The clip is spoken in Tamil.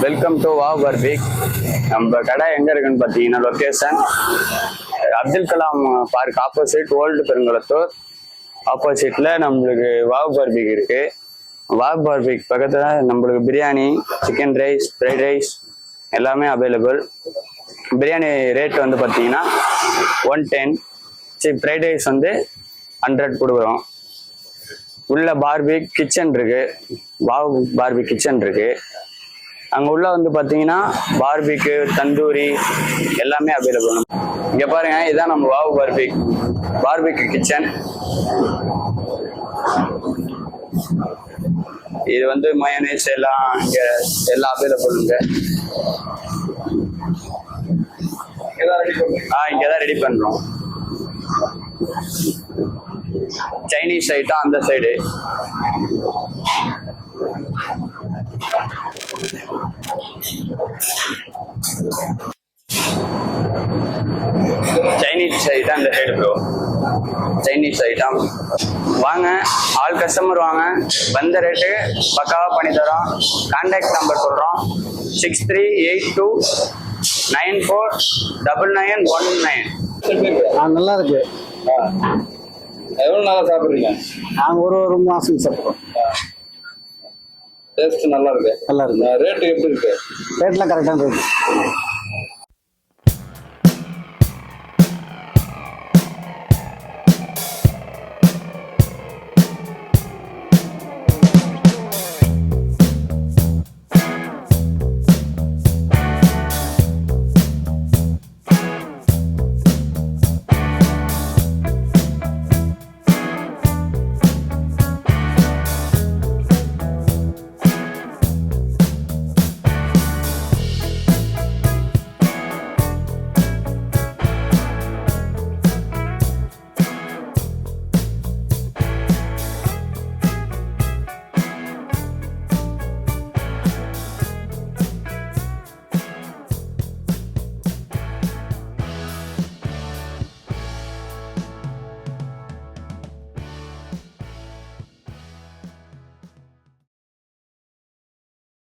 Welcome to wow பர்பிக். நம்ம கடை எங்கே இருக்குன்னு பார்த்தீங்கன்னா location Abdul Kalam park opposite old Perungalathur ஆப்போசிட்டில் நம்மளுக்கு வாவ் பர்பிக் இருக்குது. வாவ் பர்பிக் பக்கத்தில் நம்மளுக்கு biryani, chicken rice, fried rice எல்லாமே அவைலபிள். பிரியாணி ரேட் வந்து பார்த்தீங்கன்னா 110, ஃப்ரைட் ரைஸ் வந்து 100 கொடுக்குறோம். உள்ள பார்பிக் கிச்சன் இருக்கு, வாவ் பார்பிக் கிச்சன் இருக்கு. அங்கே உள்ள வந்து பார்த்தீங்கன்னா பார்பிக்கு, தந்தூரி எல்லாமே அவைலபிள். இங்கே பாருங்க, இதுதான் நம்ம வாவ் பார்பிக் கிச்சன். இது வந்து மயோனைஸ் எல்லாம் இங்கே எல்லாம் அவைலபிள். இங்கே தான் ரெடி பண்ணுறோம். சைனீஸ் ஐட்டம் அந்த சைடு. சைனீஸ் ஐட்டம் அந்த சைடு ப்ரோ. சைனீஸ் ஐட்டம் வாங்க, ஆல் கஸ்டமர் வாங்க, வந்த ரேட்டு பக்காவாக பண்ணி தரோம். கான்டாக்ட் நம்பர் சொல்கிறோம் 6382949919. நல்லா இருக்கு. எவ்வளோ நாளாக சாப்பிட்றீங்க? நாங்கள் ஒரு மாதம் சாப்பிட்றோம். டேஸ்ட் நல்லா இருக்கு. நல்லா இருக்கு. ரேட்டு எப்படி இருக்கு? ரேட்லாம் கரெக்டாக இருக்கு.